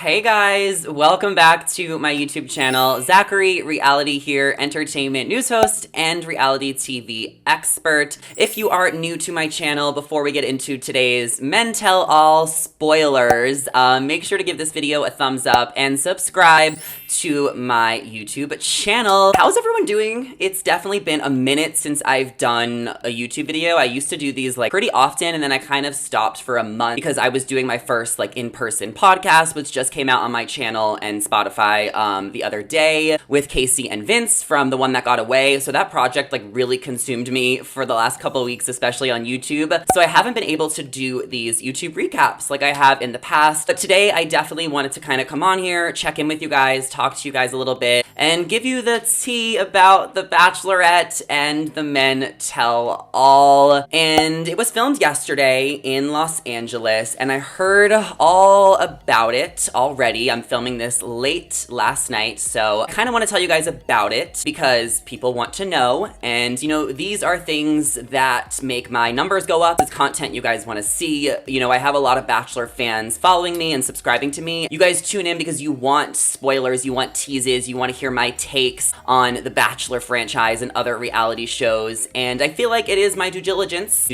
Hey guys, welcome back to my YouTube channel. Zachary, reality here, entertainment news host and reality TV expert. If you are new to my channel, before we get into today's Men Tell All spoilers, make sure to give this video a thumbs up and subscribe to my YouTube channel. How's everyone doing? It's definitely been a minute since I've done a YouTube video. I used to do these like pretty often, and then I kind of stopped for a month because I was doing my first like in-person podcast, which just came out on my channel and Spotify the other day with Casey and Vince from The One That Got Away. So that project like really consumed me for the last couple of weeks, especially on YouTube. So I haven't been able to do these YouTube recaps like I have in the past. But today I definitely wanted to kind of come on here, check in with you guys, talk to you guys a little bit, and give you the tea about The Bachelorette and the Men Tell All. And it was filmed yesterday in Los Angeles, and I heard all about it already. I'm filming this late last night, so I kind of want to tell you guys about it because people want to know. And you know, these are things that make my numbers go up. It's content you guys want to see. You know, I have a lot of Bachelor fans following me and subscribing to me. You guys tune in because you want spoilers, you want teases, you want to hear my takes on the Bachelor franchise and other reality shows. And I feel like it is my due diligence.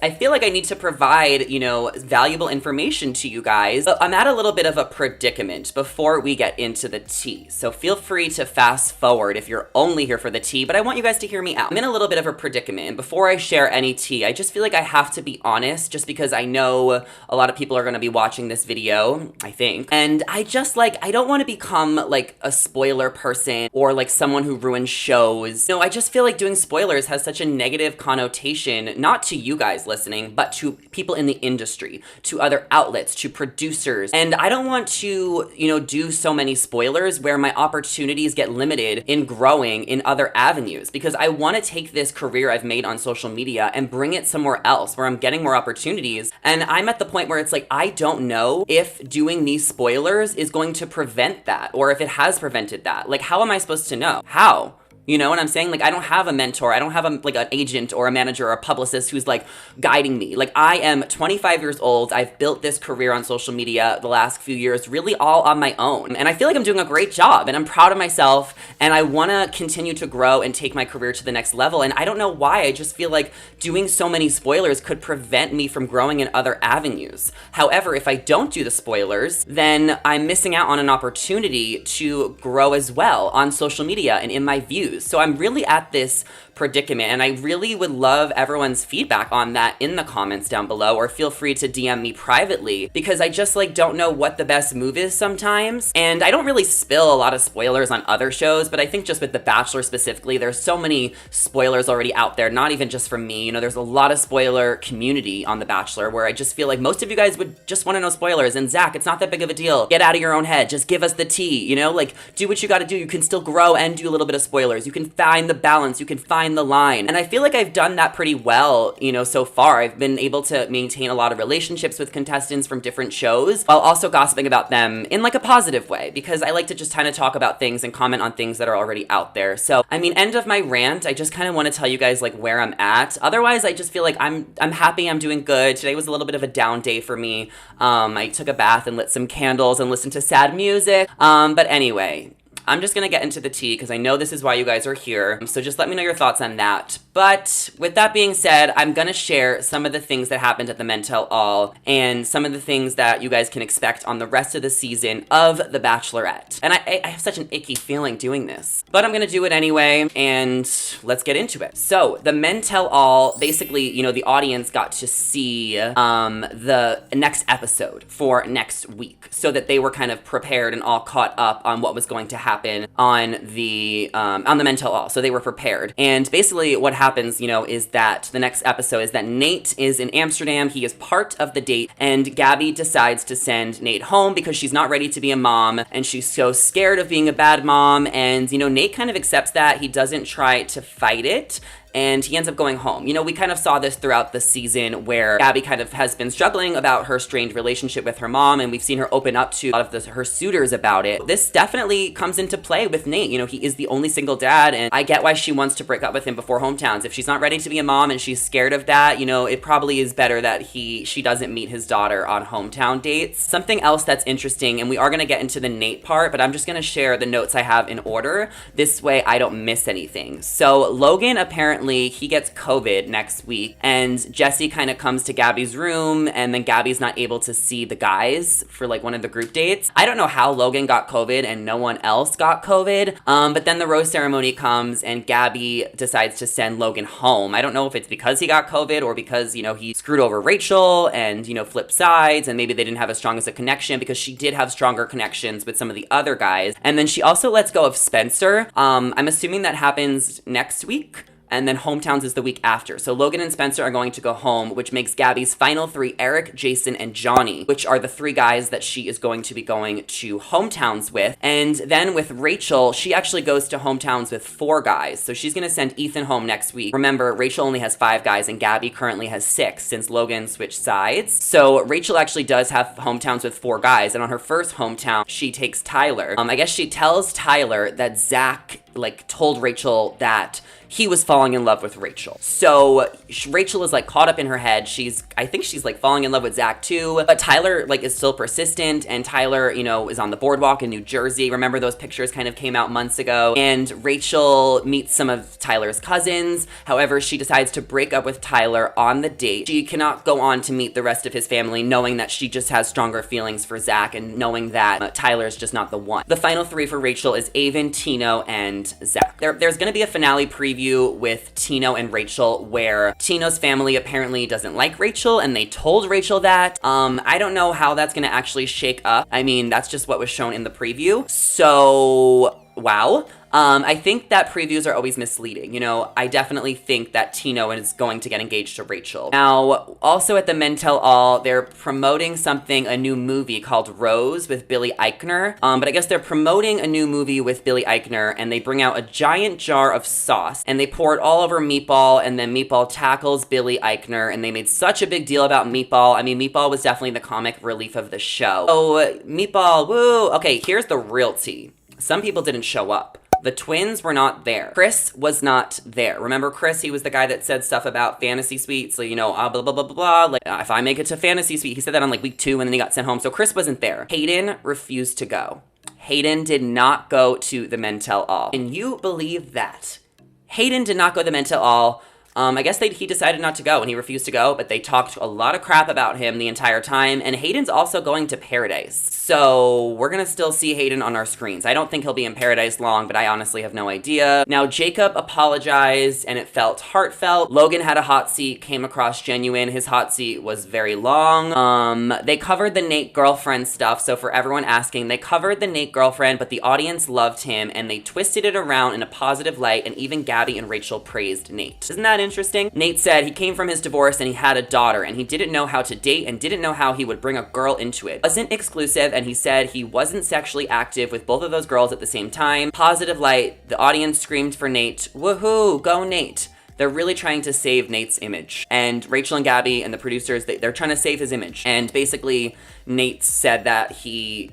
I feel like I need to provide, you know, valuable information to you guys. But I'm at a little bit of a predicament before we get into the tea. So feel free to fast forward if you're only here for the tea, but I want you guys to hear me out. I'm in a little bit of a predicament, and before I share any tea, I just feel like I have to be honest, just because I know a lot of people are going to be watching this video, I think. And I just like, I don't want to become like a spoiler person or like someone who ruins shows. No, I just feel like doing spoilers has such a negative connotation, not to you guys listening, but to people in the industry, to other outlets, to producers. And I don't want to, you know, do so many spoilers where my opportunities get limited in growing in other avenues, because I want to take this career I've made on social media and bring it somewhere else where I'm getting more opportunities. And I'm at the point where it's like, I don't know if doing these spoilers is going to prevent that, or if it has prevented that. Like, how am I supposed to know? How? You know what I'm saying? Like, I don't have a mentor. I don't have like an agent or a manager or a publicist who's like guiding me. Like, I am 25 years old. I've built this career on social media the last few years, really all on my own. And I feel like I'm doing a great job, and I'm proud of myself, and I want to continue to grow and take my career to the next level. And I don't know why. I just feel like doing so many spoilers could prevent me from growing in other avenues. However, if I don't do the spoilers, then I'm missing out on an opportunity to grow as well on social media and in my views. So I'm really at this predicament, and I really would love everyone's feedback on that in the comments down below, or feel free to DM me privately, because I just like don't know what the best move is sometimes. And I don't really spill a lot of spoilers on other shows, but I think just with The Bachelor specifically, there's so many spoilers already out there, not even just from me. You know, there's a lot of spoiler community on The Bachelor where I just feel like most of you guys would just want to know spoilers. And Zach, it's not that big of a deal. Get out of your own head. Just give us the tea, you know, like do what you got to do. You can still grow and do a little bit of spoilers. You can find the balance. You can find the line. And I feel like I've done that pretty well, you know, so far. I've been able to maintain a lot of relationships with contestants from different shows while also gossiping about them in like a positive way, because I like to just kind of talk about things and comment on things that are already out there. So, I mean, end of my rant. I just kind of want to tell you guys like where I'm at. Otherwise, I just feel like I'm happy. I'm doing good. Today was a little bit of a down day for me. I took a bath and lit some candles and listened to sad music. But anyway, I'm just gonna get into the tea because I know this is why you guys are here. So just let me know your thoughts on that. But with that being said, I'm gonna share some of the things that happened at the Men Tell All and some of the things that you guys can expect on the rest of the season of The Bachelorette. And I have such an icky feeling doing this, but I'm gonna do it anyway, and let's get into it. So the Men Tell All, basically, you know, the audience got to see the next episode for next week, so that they were kind of prepared and all caught up on what was going to happen on the Men Tell All. So they were prepared. And basically what happens, you know, is that the next episode is that Nate is in Amsterdam. He is part of the date, and Gabby decides to send Nate home because she's not ready to be a mom, and she's so scared of being a bad mom. And, you know, Nate kind of accepts that. He doesn't try to fight it. and he ends up going home. You know, we kind of saw this throughout the season where Gabby kind of has been struggling about her strained relationship with her mom, and we've seen her open up to a lot of her suitors about it. This definitely comes into play with Nate. You know, he is the only single dad, and I get why she wants to break up with him before hometowns. If she's not ready to be a mom and she's scared of that, you know, it probably is better that she doesn't meet his daughter on hometown dates. Something else that's interesting, and we are going to get into the Nate part, but I'm just going to share the notes I have in order. This way I don't miss anything. So Logan, apparently he gets COVID next week, and Jesse kind of comes to Gabby's room, and then Gabby's not able to see the guys for like one of the group dates. I don't know how Logan got COVID and no one else got COVID, but then the rose ceremony comes and Gabby decides to send Logan home. I don't know if it's because he got COVID or because, you know, he screwed over Rachel and, you know, flipped sides, and maybe they didn't have as strong as a connection, because she did have stronger connections with some of the other guys. And then she also lets go of Spencer. I'm assuming that happens next week. And then hometowns is the week after. So Logan and Spencer are going to go home, which makes Gabby's final three Eric, Jason, and Johnny, which are the three guys that she is going to be going to hometowns with. And then with Rachel, she actually goes to hometowns with 4 guys. So she's going to send Ethan home next week. Remember, Rachel only has 5 guys and Gabby currently has 6 since Logan switched sides. So Rachel actually does have hometowns with 4 guys. And on her first hometown, she takes Tyler. I guess she tells Tyler that Zach told Rachel that he was falling in love with Rachel. So Rachel is caught up in her head. I think she's falling in love with Zach too, but Tyler is still persistent, and Tyler, you know, is on the boardwalk in New Jersey. Remember, those pictures kind of came out months ago, and Rachel meets some of Tyler's cousins. However, she decides to break up with Tyler on the date. She cannot go on to meet the rest of his family, knowing that she just has stronger feelings for Zach and knowing that Tyler's just not the one. The final 3 for Rachel is Avon, Tino, and Zach. There's going to be a finale preview with Tino and Rachel where Tino's family apparently doesn't like Rachel, and they told Rachel that. I don't know how that's going to actually shake up. I mean, that's just what was shown in the preview. So, wow. I think that previews are always misleading. You know, I definitely think that Tino is going to get engaged to Rachel. Now, also at the Men Tell All, they're promoting a new movie called Rose with Billy Eichner. But I guess they're promoting a new movie with Billy Eichner, and they bring out a giant jar of sauce, and they pour it all over Meatball, and then Meatball tackles Billy Eichner, and they made such a big deal about Meatball. I mean, Meatball was definitely the comic relief of the show. So, Meatball, woo! Okay, here's the real tea. Some people didn't show up. The twins were not there. Chris was not there. Remember Chris? He was the guy that said stuff about fantasy suites. You know, blah, blah, blah, blah, blah. If I make it to fantasy suite, he said that on week 2, and then he got sent home. So Chris wasn't there. Hayden refused to go. Hayden did not go to the Men Tell All. Can you believe that? Hayden did not go to the Men Tell All. I guess he decided not to go, and he refused to go, but they talked a lot of crap about him the entire time, and Hayden's also going to Paradise. So we're gonna still see Hayden on our screens. I don't think he'll be in Paradise long, but I honestly have no idea. Now, Jacob apologized, and it felt heartfelt. Logan had a hot seat, came across genuine. His hot seat was very long. They covered the Nate girlfriend stuff, so for everyone asking, they covered the Nate girlfriend, but the audience loved him, and they twisted it around in a positive light, and even Gabby and Rachel praised Nate. Isn't that interesting? Nate said he came from his divorce and he had a daughter, and he didn't know how to date and didn't know how he would bring a girl into it. Wasn't exclusive, and he said he wasn't sexually active with both of those girls at the same time. Positive light. The audience screamed for Nate. Woohoo, go Nate. They're really trying to save Nate's image. And Rachel and Gabby and the producers, they're trying to save his image. And basically, Nate said that he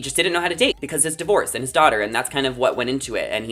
just didn't know how to date because of his divorce and his daughter, and that's kind of what went into it. And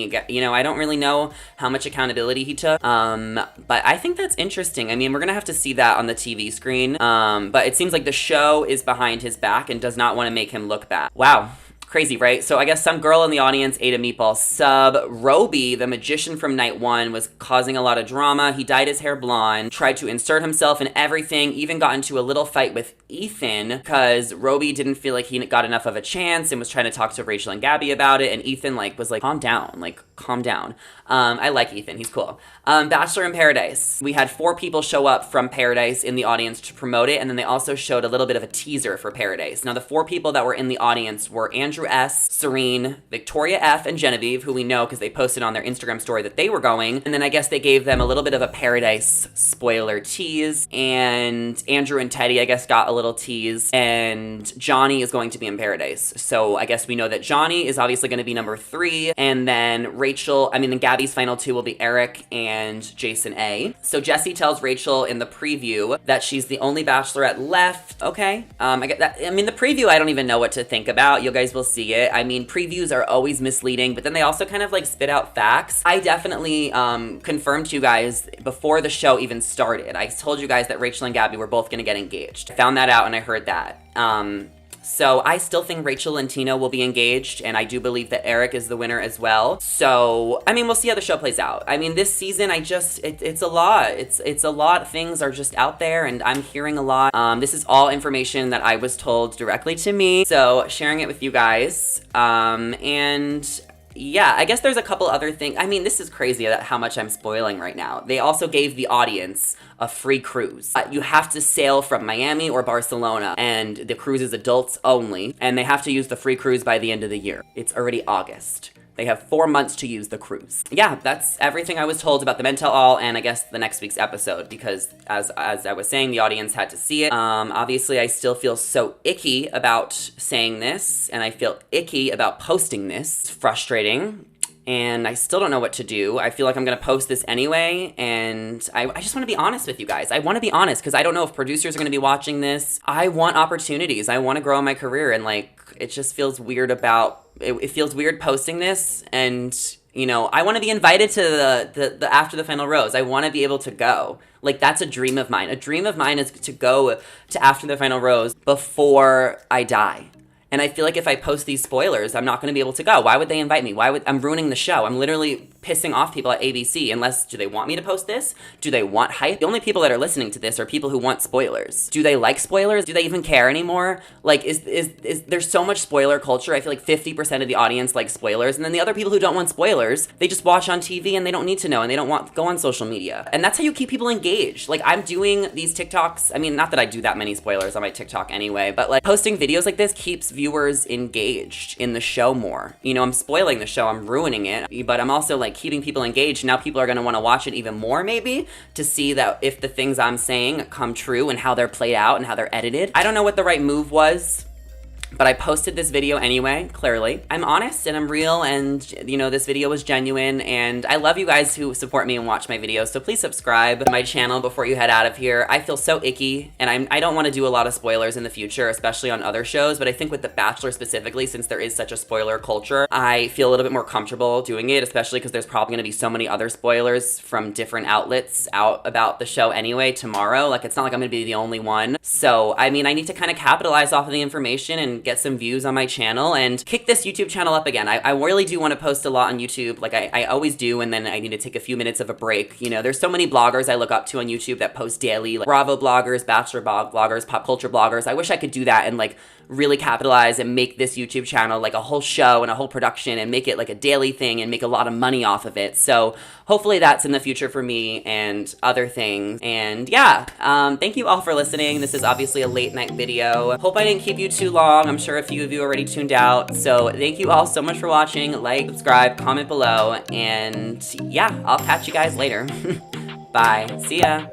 I don't really know how much accountability he took, but I think that's interesting. I mean, we're gonna have to see that on the TV screen, but it seems like the show is behind his back and does not want to make him look bad. Wow. Crazy, right? So I guess some girl in the audience ate a meatball sub. Roby, the magician from night 1, was causing a lot of drama. He dyed his hair blonde, tried to insert himself in everything, even got into a little fight with Ethan because Roby didn't feel like he got enough of a chance and was trying to talk to Rachel and Gabby about it. And Ethan was calm down. I like Ethan. He's cool. Bachelor in Paradise. We had 4 people show up from Paradise in the audience to promote it, and then they also showed a little bit of a teaser for Paradise. Now, the 4 people that were in the audience were Andrew S., Serene, Victoria F., and Genevieve, who we know because they posted on their Instagram story that they were going. And then I guess they gave them a little bit of a Paradise spoiler tease, and Andrew and Teddy, I guess, got a little tease, and Johnny is going to be in Paradise. So I guess we know that Johnny is obviously going to be number 3, and then then Gabby's final 2 will be Eric and Jason A. So Jessie tells Rachel in the preview that she's the only Bachelorette left. Okay, I get that. I mean, the preview, I don't even know what to think about. You guys will see it. I mean, previews are always misleading, but then they also kind of like spit out facts. I definitely confirmed to you guys before the show even started. I told you guys that Rachel and Gabby were both going to get engaged. I found that out and I heard that. So I still think Rachel and Tina will be engaged, and I do believe that Eric is the winner as well. So, I mean, we'll see how the show plays out. I mean, this season, it's a lot. It's a lot. Things are just out there, and I'm hearing a lot. This is all information that I was told directly to me, so sharing it with you guys. And yeah, I guess there's a couple other things. I mean, this is crazy how much I'm spoiling right now. They also gave the audience a free cruise. You have to sail from Miami or Barcelona, and the cruise is adults only, and they have to use the free cruise by the end of the year. It's already August. They have 4 months to use the cruise. Yeah, that's everything I was told about the Men Tell All and I guess the next week's episode, because as I was saying, the audience had to see it. Obviously, I still feel so icky about saying this, and I feel icky about posting this. It's frustrating, and I still don't know what to do. I feel like I'm gonna post this anyway, and I just wanna be honest with you guys. I wanna be honest, because I don't know if producers are gonna be watching this. I want opportunities. I wanna grow in my career, and like, it just feels weird it feels weird posting this, and you know, I want to be invited to the After the Final Rose. I want to be able to go. Like, that's a dream of mine. A dream of mine is to go to After the Final Rose before I die. And I feel like if I post these spoilers, I'm not going to be able to go. Why would they invite me? I'm ruining the show. I'm literally pissing off people at ABC. Do they want me to post this? Do they want hype? The only people that are listening to this are people who want spoilers. Do they like spoilers? Do they even care anymore? Like, there's so much spoiler culture. I feel like 50% of the audience likes spoilers. And then the other people who don't want spoilers, they just watch on TV and they don't need to know, and they don't want to go on social media. And that's how you keep people engaged. Like, I'm doing these TikToks. I mean, not that I do that many spoilers on my TikTok anyway, but like, posting videos like this keeps viewers engaged in the show more. You know, I'm spoiling the show, I'm ruining it, but I'm also like keeping people engaged. Now people are going to want to watch it even more, maybe, to see that if the things I'm saying come true and how they're played out and how they're edited. I don't know what the right move was, but I posted this video anyway, clearly. I'm honest and I'm real, and you know, this video was genuine, and I love you guys who support me and watch my videos, so please subscribe to my channel before you head out of here. I feel so icky, and I don't want to do a lot of spoilers in the future, especially on other shows, but I think with The Bachelor specifically, since there is such a spoiler culture, I feel a little bit more comfortable doing it, especially because there's probably going to be so many other spoilers from different outlets out about the show anyway tomorrow. Like, it's not like I'm going to be the only one. So, I mean, I need to kind of capitalize off of the information and get some views on my channel and kick this YouTube channel up again. I really do want to post a lot on YouTube, like I always do, and then I need to take a few minutes of a break. You know, there's so many bloggers I look up to on YouTube that post daily, like Bravo bloggers, Bachelor bloggers, pop culture bloggers. I wish I could do that and like really capitalize and make this YouTube channel like a whole show and a whole production and make it like a daily thing and make a lot of money off of it. So hopefully that's in the future for me and other things. And yeah, thank you all for listening. This is obviously a late night video. Hope I didn't keep you too long. I'm sure a few of you already tuned out. So thank you all so much for watching. Like, subscribe, comment below, and yeah, I'll catch you guys later. Bye. See ya.